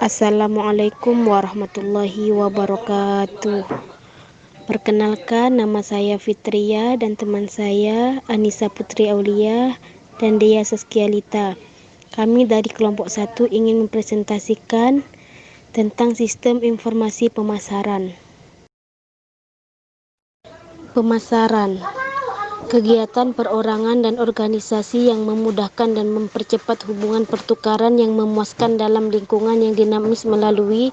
Assalamualaikum warahmatullahi wabarakatuh. Perkenalkan, nama saya Fitria dan teman saya Anissa Putri Aulia dan Dea Saskia Lita. Kami dari kelompok 1 ingin mempresentasikan tentang sistem informasi pemasaran. Pemasaran, kegiatan perorangan dan organisasi yang memudahkan dan mempercepat hubungan pertukaran yang memuaskan dalam lingkungan yang dinamis melalui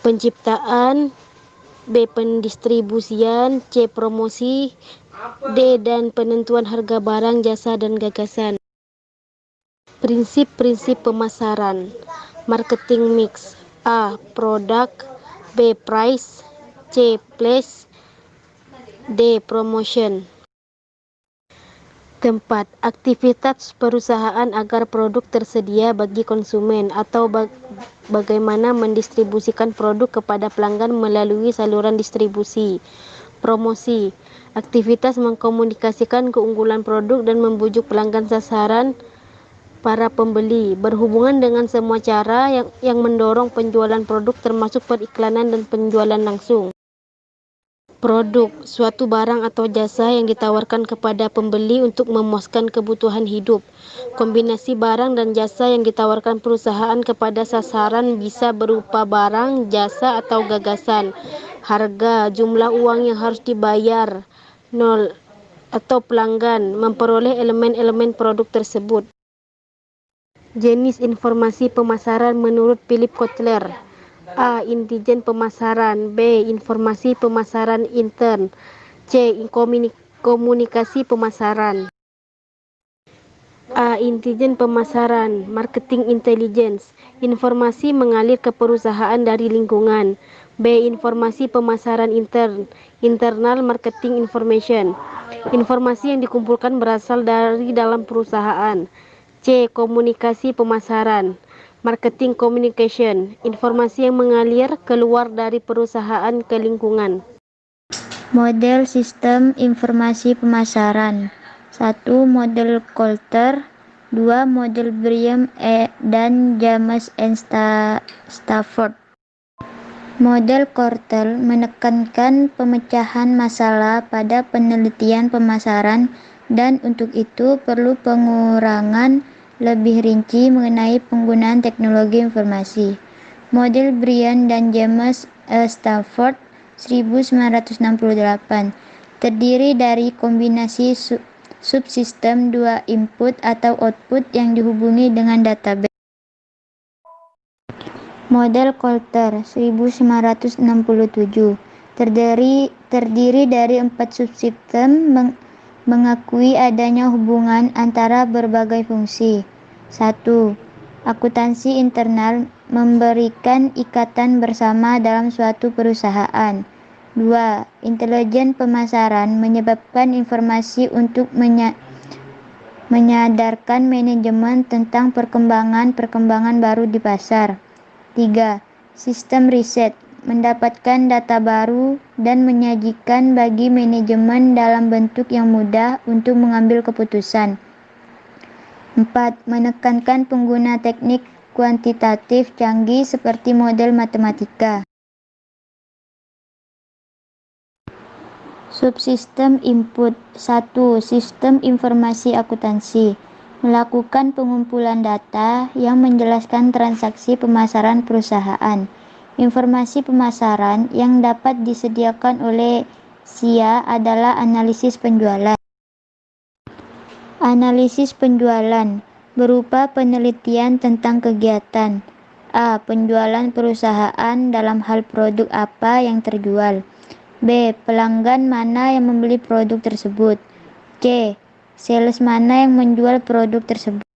penciptaan, B. pendistribusian, C. promosi, D. dan penentuan harga barang, jasa, dan gagasan. Prinsip-prinsip pemasaran. Marketing mix. A. Produk, B. Price, C. Place, D. Promotion. Tempat, aktivitas perusahaan agar produk tersedia bagi konsumen atau bagaimana mendistribusikan produk kepada pelanggan melalui saluran distribusi. Promosi, aktivitas mengkomunikasikan keunggulan produk dan membujuk pelanggan sasaran para pembeli, berhubungan dengan semua cara yang mendorong penjualan produk termasuk periklanan dan penjualan langsung. Produk, suatu barang atau jasa yang ditawarkan kepada pembeli untuk memuaskan kebutuhan hidup. Kombinasi barang dan jasa yang ditawarkan perusahaan kepada sasaran bisa berupa barang, jasa, atau gagasan. Harga, jumlah uang yang harus dibayar, nol, atau pelanggan memperoleh elemen-elemen produk tersebut. Jenis informasi pemasaran menurut Philip Kotler. A. Intelijen pemasaran. B. Informasi pemasaran intern. C. Komunikasi pemasaran. A. Intelijen pemasaran. Marketing intelligence. Informasi mengalir ke perusahaan dari lingkungan. B. Informasi pemasaran intern. Internal marketing information. Informasi yang dikumpulkan berasal dari dalam perusahaan. C. Komunikasi pemasaran. Marketing communication, informasi yang mengalir keluar dari perusahaan ke lingkungan. Model sistem informasi pemasaran. 1. Model Coulter. 2. Model Briam dan James and Stafford. Model Coulter menekankan pemecahan masalah pada penelitian pemasaran dan untuk itu perlu pengurangan lebih rinci mengenai penggunaan teknologi informasi. Model Brian dan James Stafford 1968 terdiri dari kombinasi subsistem dua input atau output yang dihubungi dengan database. Model Coulter 1967 terdiri dari 4 subsistem mengakui adanya hubungan antara berbagai fungsi. 1. Akuntansi internal memberikan ikatan bersama dalam suatu perusahaan. 2. Intelijen pemasaran menyebabkan informasi untuk menyadarkan manajemen tentang perkembangan baru di pasar. 3. Sistem riset mendapatkan data baru dan menyajikan bagi manajemen dalam bentuk yang mudah untuk mengambil keputusan. 4. Menekankan pengguna teknik kuantitatif canggih seperti model matematika. Subsistem input. 1. Sistem informasi akuntansi melakukan pengumpulan data yang menjelaskan transaksi pemasaran perusahaan. Informasi pemasaran yang dapat disediakan oleh SIA adalah analisis penjualan. Analisis penjualan berupa penelitian tentang kegiatan. A. Penjualan perusahaan dalam hal produk apa yang terjual. B. Pelanggan mana yang membeli produk tersebut. C. Sales mana yang menjual produk tersebut.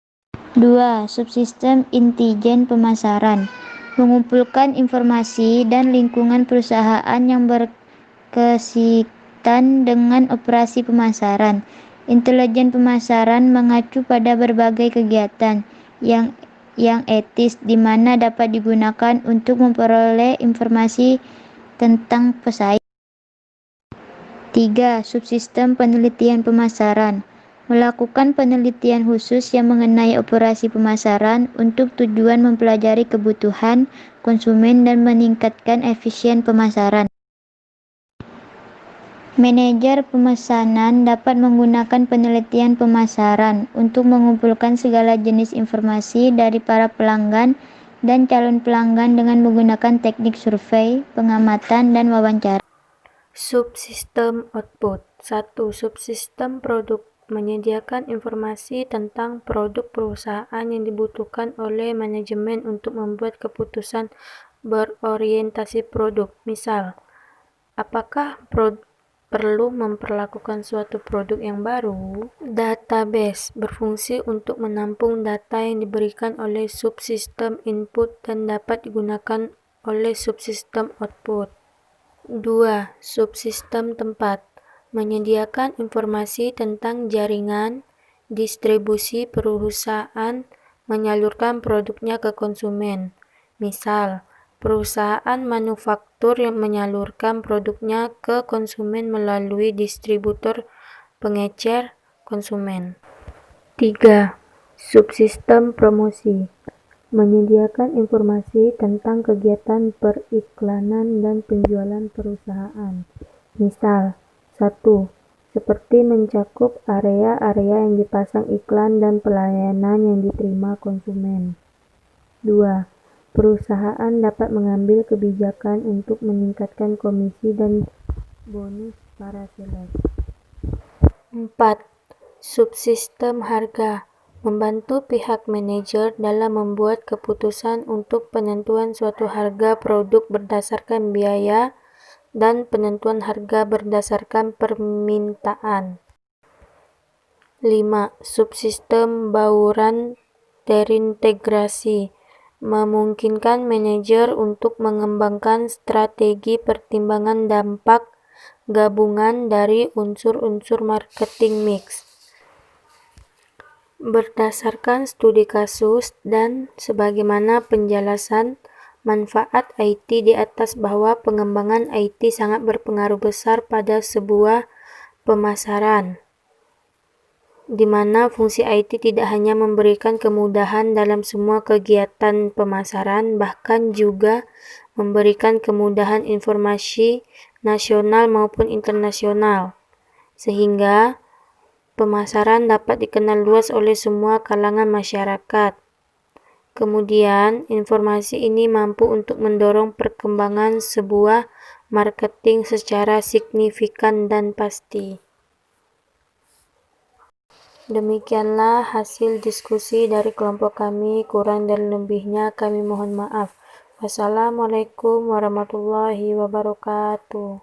2. Subsistem intelijen pemasaran mengumpulkan informasi dan lingkungan perusahaan yang berkaitan dengan operasi pemasaran. Intelijen pemasaran mengacu pada berbagai kegiatan yang etis di mana dapat digunakan untuk memperoleh informasi tentang pesaing. 3. Subsistem penelitian pemasaran Melakukan penelitian khusus yang mengenai operasi pemasaran untuk tujuan mempelajari kebutuhan konsumen dan meningkatkan efisien pemasaran. Manajer pemesanan dapat menggunakan penelitian pemasaran untuk mengumpulkan segala jenis informasi dari para pelanggan dan calon pelanggan dengan menggunakan teknik survei, pengamatan, dan wawancara. Subsistem output. 1. Subsistem produk menyediakan informasi tentang produk perusahaan yang dibutuhkan oleh manajemen untuk membuat keputusan berorientasi produk. Misal, apakah perlu memperlakukan suatu produk yang baru? Database berfungsi untuk menampung data yang diberikan oleh subsistem input dan dapat digunakan oleh subsistem output. 2. Subsistem tempat menyediakan informasi tentang jaringan distribusi perusahaan menyalurkan produknya ke konsumen. Misal, perusahaan manufaktur yang menyalurkan produknya ke konsumen melalui distributor pengecer konsumen. 3. Subsistem promosi menyediakan informasi tentang kegiatan periklanan dan penjualan perusahaan. Misal, 1. Seperti mencakup area-area yang dipasang iklan dan pelayanan yang diterima konsumen. 2. Perusahaan dapat mengambil kebijakan untuk meningkatkan komisi dan bonus para sales. 4. Subsistem harga membantu pihak manajer dalam membuat keputusan untuk penentuan suatu harga produk berdasarkan biaya dan penentuan harga berdasarkan permintaan. 5. Subsistem bauran terintegrasi memungkinkan manajer untuk mengembangkan strategi pertimbangan dampak gabungan dari unsur-unsur marketing mix. Berdasarkan studi kasus dan sebagaimana penjelasan manfaat IT di atas bahwa pengembangan IT sangat berpengaruh besar pada sebuah pemasaran, di mana fungsi IT tidak hanya memberikan kemudahan dalam semua kegiatan pemasaran, bahkan juga memberikan kemudahan informasi nasional maupun internasional, sehingga pemasaran dapat dikenal luas oleh semua kalangan masyarakat. Kemudian, informasi ini mampu untuk mendorong perkembangan sebuah marketing secara signifikan dan pasti. Demikianlah hasil diskusi dari kelompok kami, kurang dan lebihnya kami mohon maaf. Wassalamualaikum warahmatullahi wabarakatuh.